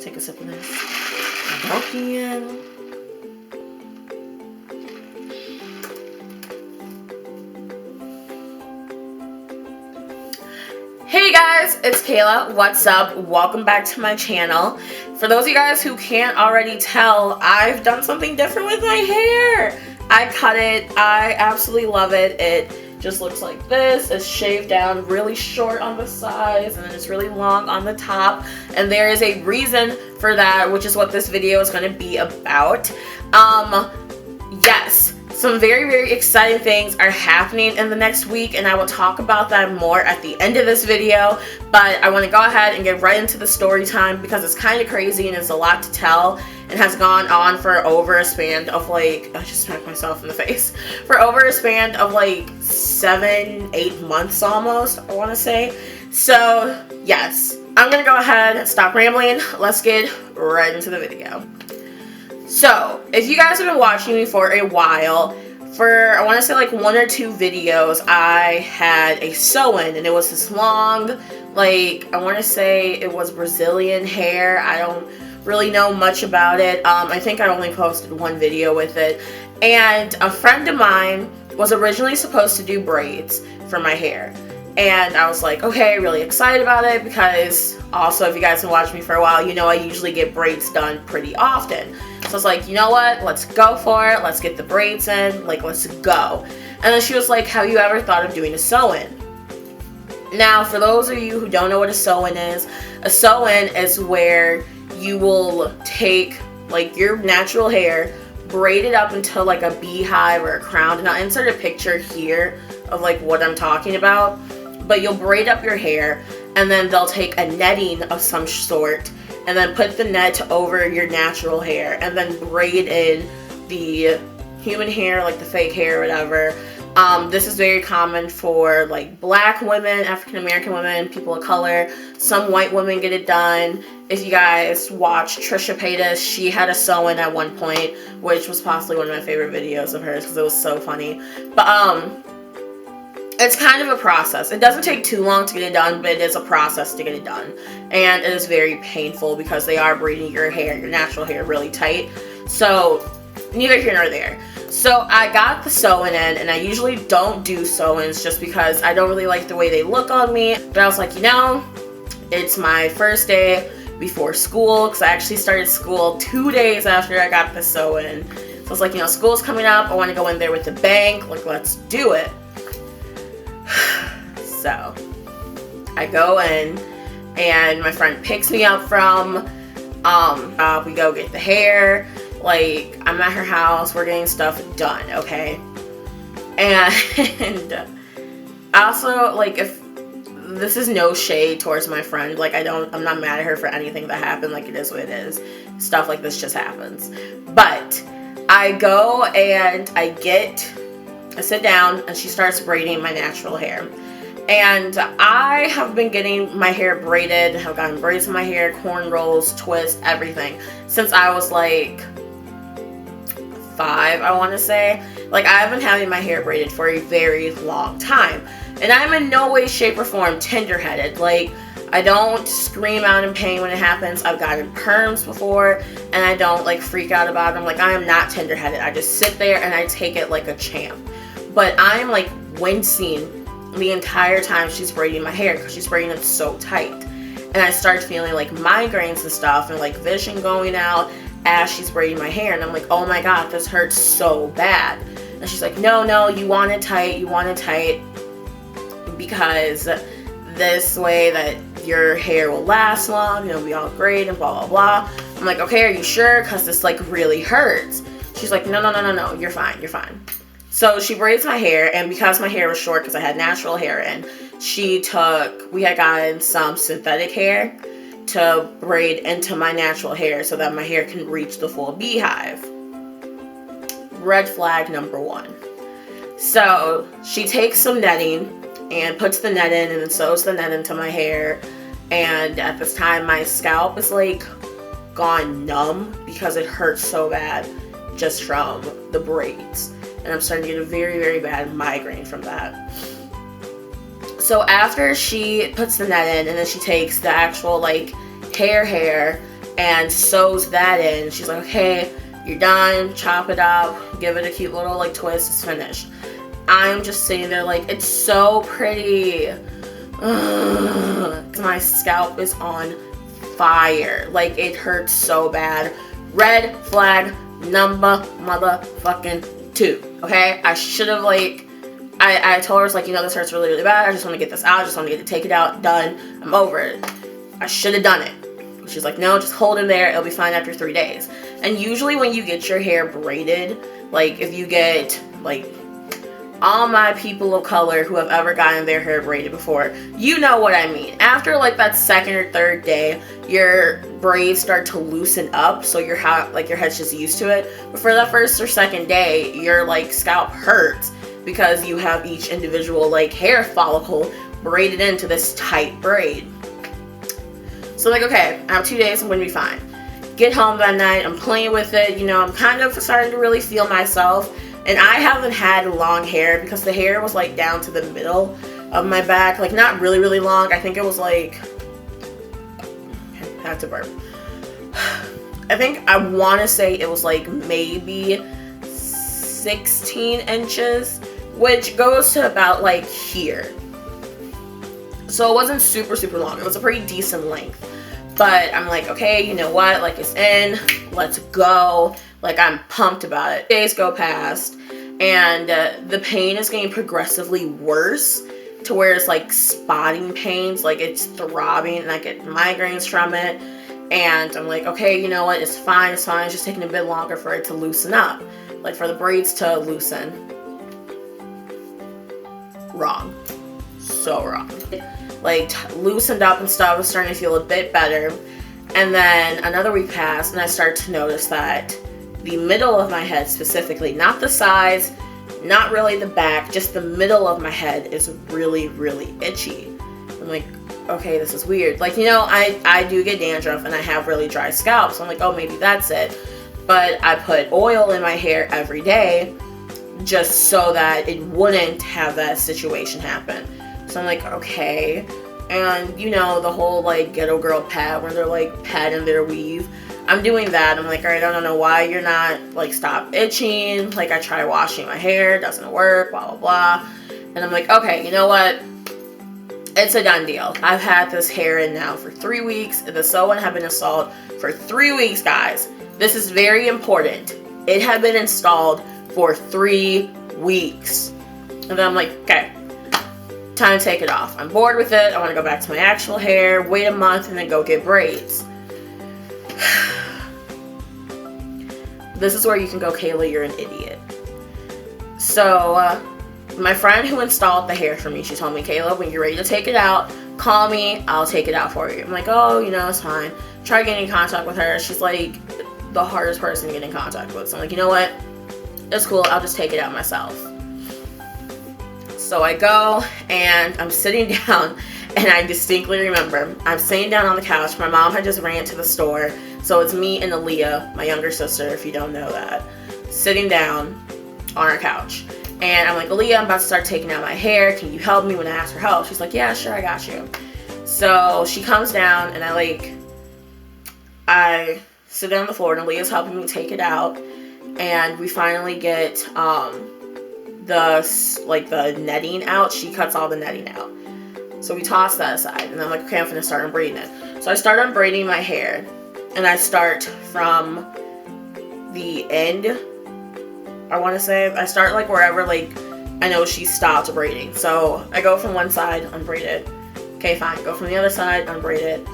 Take a sip of this. Milky. Hey guys, it's Kayla. What's up? Welcome back to my channel. For those of you guys who can't already tell, I've done something different with my hair. I cut it. I absolutely love it. It just looks like this. It's shaved down really short on the sides and then it's really long on the top. And there is a reason for that, which is what this video is going to be about. Yes. Some very, very exciting things are happening in the next week, and I will talk about that more at the end of this video. But I want to go ahead and get right into the story time because it's kind of crazy and it's a lot to tell and has gone on for over a span of like, I just smacked myself in the face, for over a span of like 7-8 months almost, I want to say. So yes, I'm going to go ahead and stop rambling. Let's get right into the video. So, if you guys have been watching me for a while, for I want to say like 1 or 2 videos, I had a sew-in, and it was this long, like, I want to say it was Brazilian hair. I don't really know much about it. I think I only posted 1 video with it, and a friend of mine was originally supposed to do braids for my hair. And I was like, okay, really excited about it because also if you guys have watched me for a while, you know I usually get braids done pretty often. So I was like, you know what, let's go for it. Let's get the braids in, like let's go. And then she was like, have you ever thought of doing a sew-in? Now, for those of you who don't know what a sew-in is where you will take like your natural hair, braid it up into like a beehive or a crown. And I'll insert a picture here of like what I'm talking about. But you'll braid up your hair and then they'll take a netting of some sort and then put the net over your natural hair and then braid in the human hair, like the fake hair or whatever. This is very common for like black women, African American women, people of color. Some white women get it done. If you guys watch Trisha Paytas, she had a sew-in at one point, which was possibly one of my favorite videos of hers because it was so funny. But it's kind of a process. It doesn't take too long to get it done, but it is a process to get it done. And it is very painful because they are braiding your hair, your natural hair, really tight. So, neither here nor there. So, I got the sew-in in, and I usually don't do sew-ins just because I don't really like the way they look on me. But I was like, you know, it's my first day before school because I actually started school 2 days after I got the sew-in. So, I was like, you know, school's coming up. I want to go in there with a bang. Like, let's do it. So, I go in, and my friend picks me up from, we go get the hair, like, I'm at her house, we're getting stuff done, okay? And, also, like, if, this is no shade towards my friend, like, I'm not mad at her for anything that happened, like, it is what it is, stuff like this just happens, but, I go, and I sit down, and she starts braiding my natural hair. And I have been getting my hair braided, have gotten braids in my hair, cornrows, twists, everything, since I was like 5, I want to say. Like, I've been having my hair braided for a very long time. And I'm in no way, shape, or form tender-headed. Like, I don't scream out in pain when it happens. I've gotten perms before, and I don't, like, freak out about them. Like, I am not tender-headed. I just sit there and I take it like a champ. But I'm, like, wincing the entire time she's braiding my hair because she's braiding it so tight. And I start feeling like migraines and stuff and like vision going out as she's braiding my hair. And I'm like, oh my god, this hurts so bad. And she's like, no, you want it tight, because this way that your hair will last long, it'll be all great and blah, blah, blah. I'm like, okay, are you sure? Because this like really hurts. She's like, no, you're fine. So she braids my hair, and because my hair was short, because I had natural hair in, we had gotten some synthetic hair to braid into my natural hair so that my hair can reach the full beehive. Red flag number 1. So she takes some netting and puts the net in and then sews the net into my hair, and at this time my scalp is like gone numb because it hurts so bad just from the braids. And I'm starting to get a very, very bad migraine from that. So after she puts the net in and then she takes the actual like hair and sews that in. She's like, okay, you're done, chop it up, give it a cute little like twist, it's finished. I'm just sitting there like, it's so pretty. Ugh. My scalp is on fire. Like, it hurts so bad. Red flag number motherfucking 2. Okay, I should have like, I told her, I was like, you know, this hurts really, really bad. I just want to get this out. I just want to get it, take it out, done. I'm over it. I should have done it. She's like, no, just hold him there. It'll be fine after 3 days. And usually when you get your hair braided, like if you get like, all my people of color who have ever gotten their hair braided before, you know what I mean. After like that 2nd or 3rd day, your braids start to loosen up, so your head's just used to it. But for that 1st or 2nd day, your like scalp hurts because you have each individual like hair follicle braided into this tight braid. So like, okay, I have 2 days, I'm gonna be fine. Get home that night, I'm playing with it, you know, I'm kind of starting to really feel myself. And I haven't had long hair because the hair was like down to the middle of my back. Like not really, really long. I think it was like, I have to burp. I think I want to say it was like maybe 16 inches, which goes to about like here. So it wasn't super, super long. It was a pretty decent length. But I'm like, okay, you know what? Like, it's in. Let's go. Like, I'm pumped about it. Days go past, and the pain is getting progressively worse to where it's like spotting pains. Like, it's throbbing, and I get migraines from it. And I'm like, okay, you know what? It's fine. It's fine. It's just taking a bit longer for it to loosen up. Like, for the braids to loosen. Wrong. So wrong. Like, loosened up and stuff, was starting to feel a bit better. And then another week passed, and I started to notice that the middle of my head specifically, not the sides, not really the back, just the middle of my head is really, really itchy. I'm like, okay, this is weird. Like, you know, I do get dandruff and I have really dry scalp, so I'm like, oh, maybe that's it. But I put oil in my hair every day just so that it wouldn't have that situation happen. So I'm like, okay. And you know, the whole like ghetto girl pat where they're like patting their weave. I'm doing that. I'm like, all right, I don't know why you're not like, stop itching. Like, I try washing my hair, doesn't work, blah, blah, blah. And I'm like, okay, you know what? It's a done deal. I've had this hair in now for 3 weeks. The sew-in had been installed for 3 weeks, guys. This is very important. It had been installed for 3 weeks. And then I'm like, okay, time to take it off. I'm bored with it. I want to go back to my actual hair, wait a month, and then go get braids. This is where you can go, Kayla, you're an idiot. So, my friend who installed the hair for me, she told me, Kayla, when you're ready to take it out, call me, I'll take it out for you. I'm like, oh, you know, it's fine. Try getting in contact with her. She's like the hardest person to get in contact with. So I'm like, you know what? It's cool. I'll just take it out myself. So I go and I'm sitting down, and I distinctly remember I'm sitting down on the couch. My mom had just ran to the store. So it's me and Aaliyah, my younger sister, if you don't know that, sitting down on our couch. And I'm like, Aaliyah, I'm about to start taking out my hair. Can you help me? When I ask for help, she's like, yeah, sure, I got you. So she comes down, and I sit down on the floor, and Aaliyah's helping me take it out. And we finally get the netting out. She cuts all the netting out. So we toss that aside, and I'm like, okay, I'm gonna start unbraiding it. So I start unbraiding my hair, and I start from the end. I want to say I start like wherever like I know she stopped braiding. So I go from one side, unbraid it. Okay, fine. Go from the other side, unbraid it.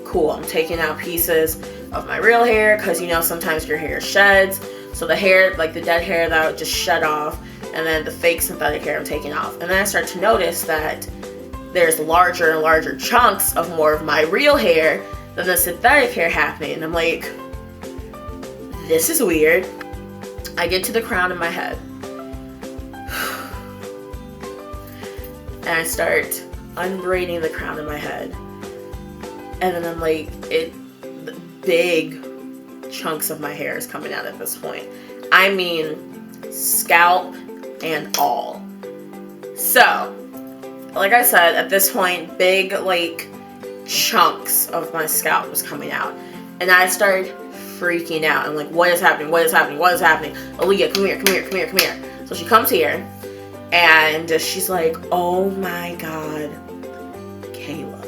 Cool. I'm taking out pieces of my real hair because, you know, sometimes your hair sheds. So the hair, like the dead hair, that would just shed off, and then the fake synthetic hair I'm taking off. And then I start to notice that there's larger and larger chunks of more of my real hair than the synthetic hair happening. And I'm like, this is weird. I get to the crown of my head, and I start unbraiding the crown of my head. And then I'm like, the big chunks of my hair is coming out at this point. I mean, scalp and all. So, like I said, at this point, big, like, chunks of my scalp was coming out. And I started freaking out. I'm like, what is happening? What is happening? What is happening? Aaliyah, come here, come here, come here, come here. So she comes here and she's like, oh my God, Kayla.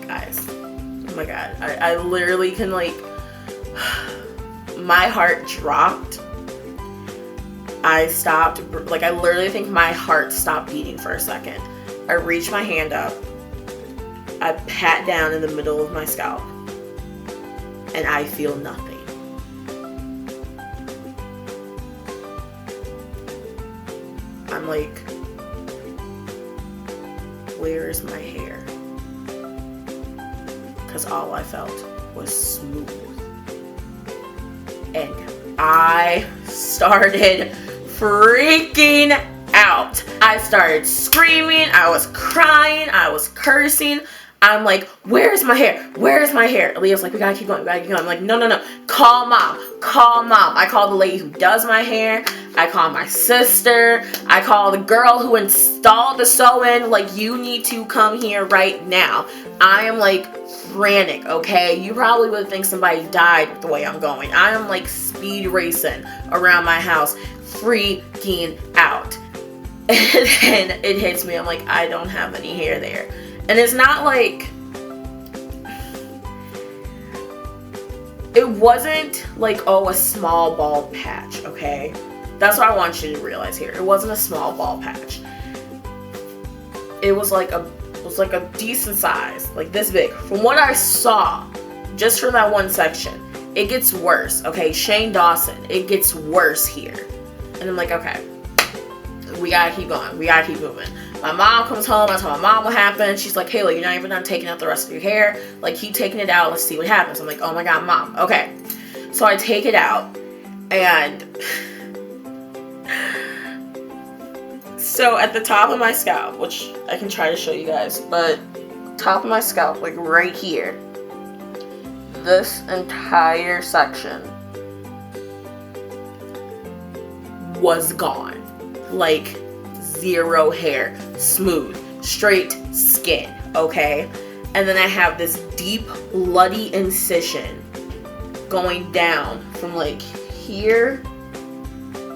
Guys, oh my God. I literally can like, my heart dropped. I stopped, like I literally think my heart stopped beating for a second. I reach my hand up. I pat down in the middle of my scalp. And I feel nothing. I'm like, where is my hair? Because all I felt was smooth. And I started freaking out. I started screaming. I was crying. I was cursing. I'm like, where's my hair? Where's my hair? Aaliyah's like, we gotta keep going. We gotta keep going. I'm like, no, no, no. Call mom. Call mom. I call the lady who does my hair. I call my sister. I call the girl who installed the sew-in. Like, you need to come here right now. I am like frantic, okay? You probably would think somebody died with the way I'm going. I am like speed racing around my house, freaking out. And then it hits me. I'm like, I don't have any hair there. And it's not like, it wasn't like, oh, a small bald patch, okay? That's what I want you to realize here. It wasn't a small bald patch. It was like a decent size, like this big. From what I saw, just from that one section, it gets worse, okay? Shane Dawson, it gets worse here. And I'm like, okay, we gotta keep going. We gotta keep moving. My mom comes home. I tell my mom what happened. She's like, Kayla, you're not even done taking out the rest of your hair. Like, keep taking it out. Let's see what happens. I'm like, oh my God, mom. Okay. So I take it out. And so at the top of my scalp, which I can try to show you guys, but top of my scalp, like right here, this entire section was gone. Like, zero hair, smooth, straight skin, okay? And then I have this deep, bloody incision going down from like here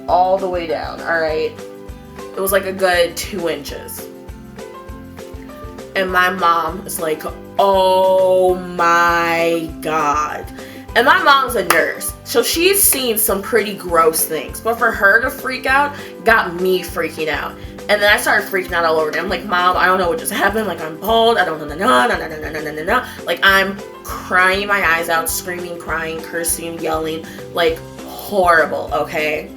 all the way down, all right? It was like a good 2 inches. And my mom is like, oh my God. And my mom's a nurse, so she's seen some pretty gross things. But for her to freak out got me freaking out. And then I started freaking out all over again. I'm like, Mom, I don't know what just happened. Like, I'm bald. I don't know. Like, I'm crying my eyes out, screaming, crying, cursing, yelling. Like, horrible, okay?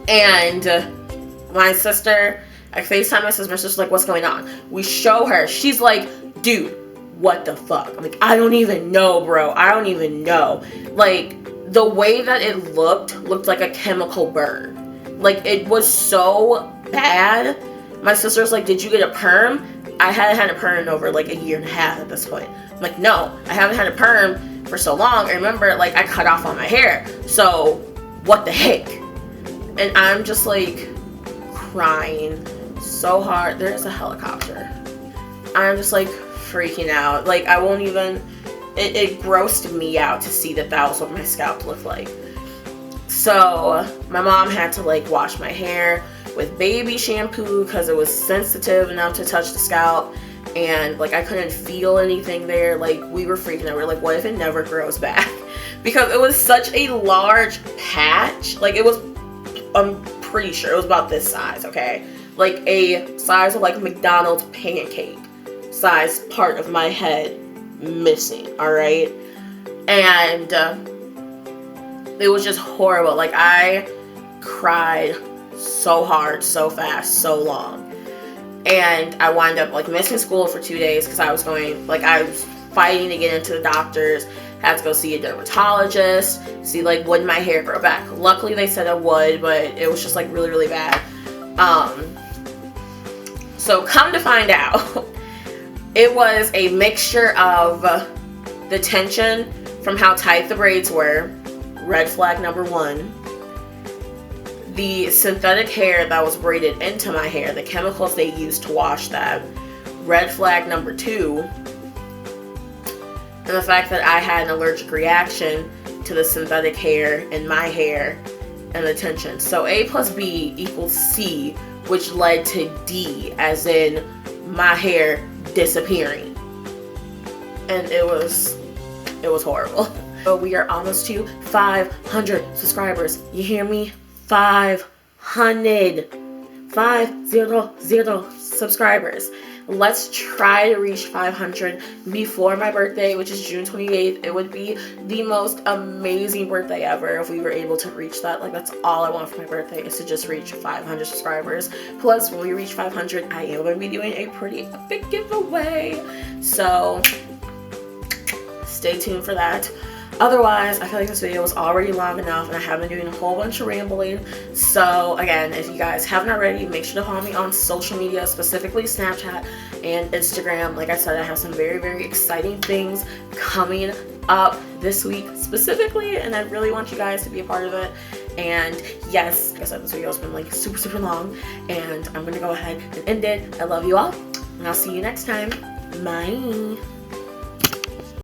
And my sister, I FaceTime my sister. My sister's like, what's going on? We show her. She's like, dude, what the fuck? I'm like, I don't even know, bro. I don't even know. Like, the way that it looked like a chemical burn. Like, it was so bad. My sister's like, did you get a perm? I hadn't had a perm in over like a year and a half at this point. I'm like, no, I haven't had a perm for so long. I remember, like, I cut off all my hair. So, what the heck? And I'm just like crying so hard. There's a helicopter. I'm just like freaking out. Like, I won't even, it grossed me out to see that was what my scalp looked like. So my mom had to like wash my hair with baby shampoo because it was sensitive enough to touch the scalp, and like I couldn't feel anything there. Like, we were freaking out. We were like, what if it never grows back? Because it was such a large patch. Like, it was, I'm pretty sure it was about this size, okay? Like a size of like a McDonald's pancake size part of my head missing, all right? And it was just horrible. Like, I cried so hard, so fast, so long. And I wound up like missing school for 2 days because I was fighting to get into the doctors. Had to go see a dermatologist, see like, would my hair grow back? Luckily they said it would, but it was just like really, really bad. So come to find out, it was a mixture of the tension from how tight the braids were, red flag number 1, the synthetic hair that was braided into my hair, the chemicals they used to wash that, red flag number 2, and the fact that I had an allergic reaction to the synthetic hair in my hair and the tension. So A plus B equals C, which led to D, as in my hair disappearing. And it was horrible. So we are almost to 500 subscribers. You hear me? 500 subscribers. Let's try to reach 500 before my birthday, which is June 28th. It would be the most amazing birthday ever if we were able to reach that. Like, that's all I want for my birthday, is to just reach 500 subscribers. Plus, when we reach 500, I am going to be doing a pretty epic giveaway. So stay tuned for that. Otherwise, I feel like this video was already long enough and I have been doing a whole bunch of rambling. So again, if you guys haven't already, make sure to follow me on social media, specifically Snapchat and Instagram. Like I said, I have some very, very exciting things coming up this week specifically, and I really want you guys to be a part of it. And yes, like I said, this video has been like super long, and I'm gonna go ahead and end it. I love you all, and I'll see you next time. Bye.